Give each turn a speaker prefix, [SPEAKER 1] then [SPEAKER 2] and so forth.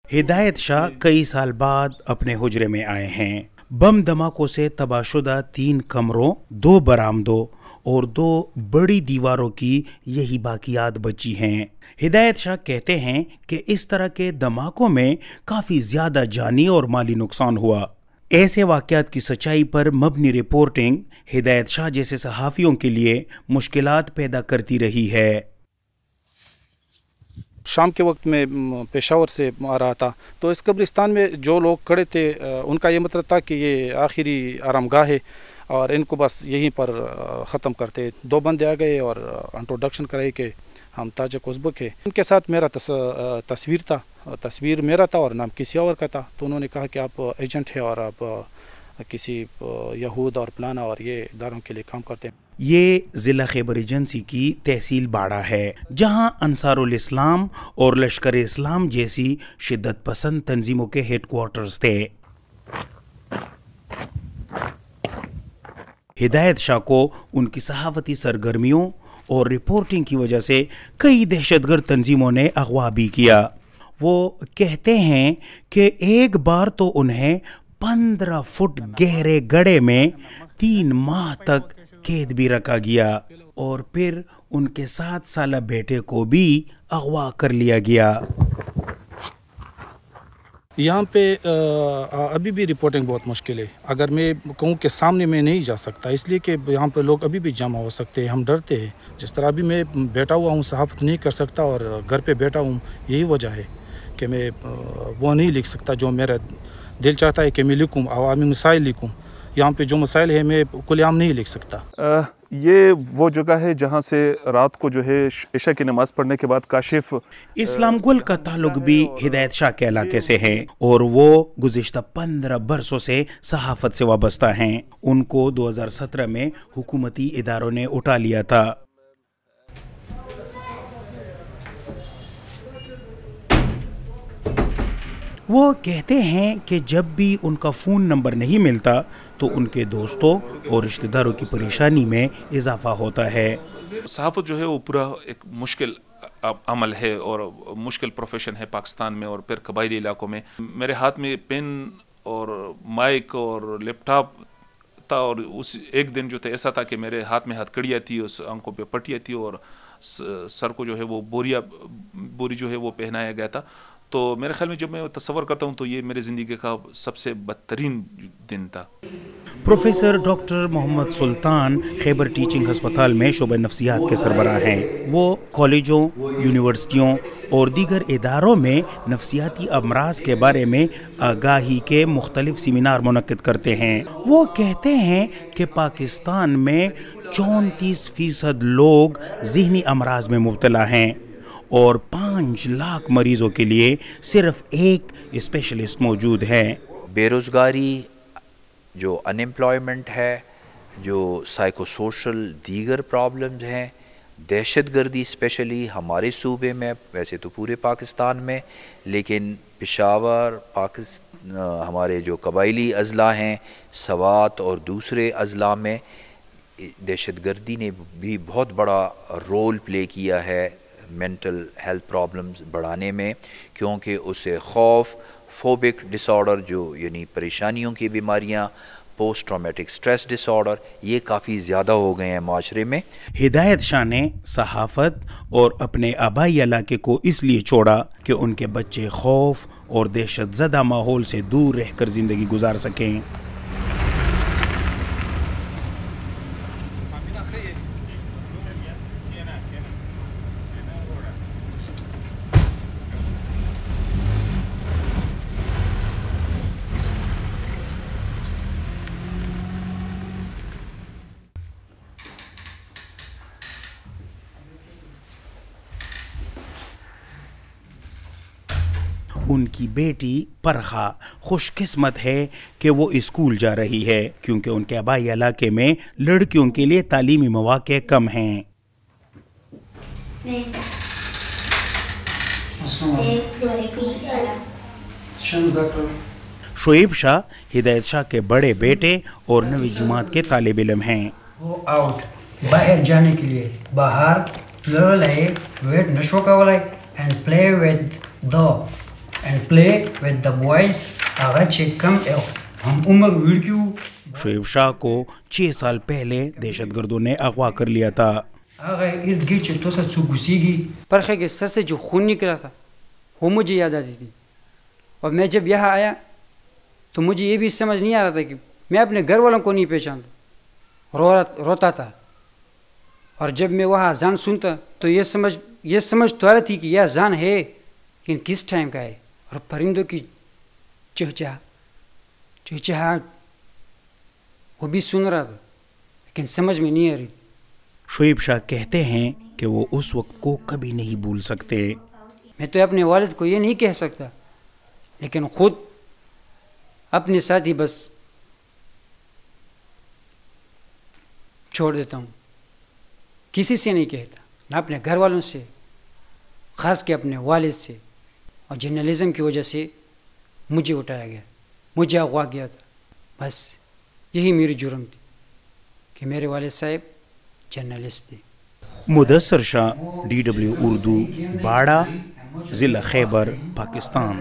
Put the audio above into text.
[SPEAKER 1] हिदायत शाह कई साल बाद अपने हुजरे में आए हैं। बम धमाकों से तबाहशुदा 3 कमरों, 2 बरामदों और 2 बड़ी दीवारों की यही बाकियात बची हैं। हिदायत शाह कहते हैं कि इस तरह के धमाकों में काफ़ी ज़्यादा जानी और माली नुकसान हुआ। ऐसे वाक़यात की सच्चाई पर मबनी रिपोर्टिंग हिदायत शाह जैसे सहाफ़ियों के लिए मुश्किलात पैदा करती रही है।
[SPEAKER 2] शाम के वक्त में पेशावर से आ रहा था, तो इस कब्रिस्तान में जो लोग खड़े थे उनका ये मतलब था कि ये आखिरी आरामगाह है और इनको बस यहीं पर ख़त्म करते। 2 बंदे आ गए और इंट्रोडक्शन कराई कि हम ताजक उज़्बक है। उनके साथ मेरा तस्वीर था, तस्वीर मेरा था और नाम किसी और का था। तो उन्होंने कहा कि आप एजेंट हैं और आप किसी यहूद और प्लाना और ये इदारों के लिए काम करते हैं।
[SPEAKER 1] ये ज़िला खैबर एजेंसी की तहसील बाड़ा है, जहां अंसारुल इस्लाम और लश्कर इस्लाम जैसी शिद्दत पसंद तंजीमों के हेडक्वार्टर्स थे। हिदायत शाह को उनकी सहाफ़ती सरगर्मियों और रिपोर्टिंग की वजह से कई दहशतगर्द तंजीमों ने अगवा भी किया। वो कहते हैं कि एक बार तो उन्हें 15 फुट गहरे गड्ढे में 3 माह तक कैद भी रखा गया और फिर उनके 7 साल बेटे को भी अगवा कर लिया गया।
[SPEAKER 2] यहाँ पे अभी भी रिपोर्टिंग बहुत मुश्किल है। अगर मैं कहूँ कि सामने मैं नहीं जा सकता, इसलिए कि यहाँ पे लोग अभी भी जमा हो सकते हैं, हम डरते हैं। जिस तरह अभी मैं बैठा हुआ हूँ, सहाफ़त नहीं कर सकता और घर पे बैठा हूँ, यही वजह है कि मैं वो नहीं लिख सकता जो मेरा दिल चाहता है कि मैं लिखूँ, अवामी मसाइल लिखूँ। यहाँ पे जो मसाइल है मैं खुलेआम नहीं लिख सकता।
[SPEAKER 3] ये वो जगह है जहाँ से रात को जो है इशा की नमाज पढ़ने के बाद काशिफ
[SPEAKER 1] इस्लाम गुल का ताल्लुक भी हिदायत शाह के इलाके से है और वो गुज़िश्ता 15 बरसों से सहाफ़त से वाबस्ता हैं। उनको 2017 में हुकूमती इदारों ने उठा लिया था। वो कहते हैं कि जब भी उनका फ़ोन नंबर नहीं मिलता तो उनके दोस्तों और रिश्तेदारों की परेशानी में इजाफा होता है।
[SPEAKER 4] सहाफ़त जो है वो पूरा एक मुश्किल अमल है और मुश्किल प्रोफेशन है पाकिस्तान में और फिर कबायली इलाकों में। मेरे हाथ में पेन और माइक और लैपटॉप था और उस एक दिन जो था ऐसा था कि मेरे हाथ में हथकड़ियाँ थी, उस आंखों पे पट्टियाँ थी और सर को जो है वो बोरी जो है वो पहनाया गया था। तो मेरे ख्याल में जब मैं तस्वर करता हूँ तो ये मेरी ज़िंदगी का सबसे बदतरीन दिन था।
[SPEAKER 1] प्रोफेसर डॉक्टर मोहम्मद सुल्तान खैबर टीचिंग हस्पताल में शोबे नफ्सियात के सरबराह हैं। वो कॉलेजों, यूनिवर्सिटियों और दीगर इदारों में नफ्सियाती अमराज के बारे में आगाही के मुख्तलिफ सेमिनार मुनक्किद करते हैं। वो कहते हैं कि पाकिस्तान में 34% लोग ज़हनी अमराज में मुब्तला हैं और 5 लाख मरीजों के लिए सिर्फ एक स्पेशलिस्ट मौजूद है।
[SPEAKER 5] बेरोज़गारी, जो अनएम्प्लॉयमेंट है, जो साइकोसोशल दीगर प्रॉब्लम्स हैं, दहशतगर्दी स्पेशली हमारे सूबे में, वैसे तो पूरे पाकिस्तान में, लेकिन पेशावर हमारे जो कबायली अज़ला हैं, सवात और दूसरे अज़ला में दहशतगर्दी ने भी बहुत बड़ा रोल प्ले किया है मेंटल हेल्थ प्रॉब्लम्स बढ़ाने में, क्योंकि उससे खौफ, फोबिक डिसऑर्डर जो यानी परेशानियों की बीमारियां, पोस्ट ट्रॉमेटिक स्ट्रेस डिसऑर्डर, ये काफ़ी ज़्यादा हो गए हैं माशरे में।
[SPEAKER 1] हिदायत शाह ने सहाफ़त और अपने आबाई इलाके को इसलिए छोड़ा कि उनके बच्चे खौफ और दहशत ज़दा माहौल से दूर रहकर ज़िंदगी गुजार सकें। उनकी बेटी परखा खुशकिस्मत है कि वो स्कूल जा रही है, क्योंकि उनके आबाई इलाके में लड़कियों के लिए तालीमी मौक़े कम हैं। शोएब शाह हिदायत शाह के बड़े बेटे और 9वीं जमात के तालिब इल्म हैं।
[SPEAKER 6] वो आउट बाहर जाने के लिए बाहर वेट नशो का वाला and play with the and play with the boys. هغه چې کم هم عمر وړکیو.
[SPEAKER 1] شعیب شاہ کو 6 سال پہلے دہشت گردوں نے اغوا کر لیا تھا.
[SPEAKER 6] هغه ارد گرد چې تو سره څوک گھسیږي.
[SPEAKER 7] پرخے کے سر سے جو خون نکلا تھا وہ مجھے یاد آتی تھی. اور میں جب یہاں آیا تو مجھے یہ بھی سمجھ نہیں آ رہا تھا کہ میں اپنے گھر والوں کو نہیں پہچانتا. روتا تھا. اور جب میں وہاں اذان سنتا تو یہ سمجھ تو آ رہی تھی کہ یہ اذان ہے لیکن کس ٹائم کا ہے. اور پرندوں کی چہچہاہٹ وہ بھی سن رہا تھا لیکن سمجھ میں نہیں آ رہی.
[SPEAKER 1] شعیب شاہ کہتے ہیں کہ وہ اس وقت کو کبھی نہیں بھول سکتے.
[SPEAKER 7] میں تو اپنے والد کو یہ نہیں کہہ سکتا لیکن خود اپنے ساتھ ہی بس چھوڑ دیتا ہوں. کسی سے نہیں کہتا, نہ اپنے گھر والوں سے, خاص کے اپنے والد سے. اور جرنلزم کی وجہ سے مجھے اٹھایا گیا, مجھے اغوا کیا تھا. بس یہی میری جرم تھی کہ میرے والد صاحب جرنلسٹ تھے.
[SPEAKER 1] مدثر شاہ, DW اردو, باڑہ, ضلع خیبر, پاکستان.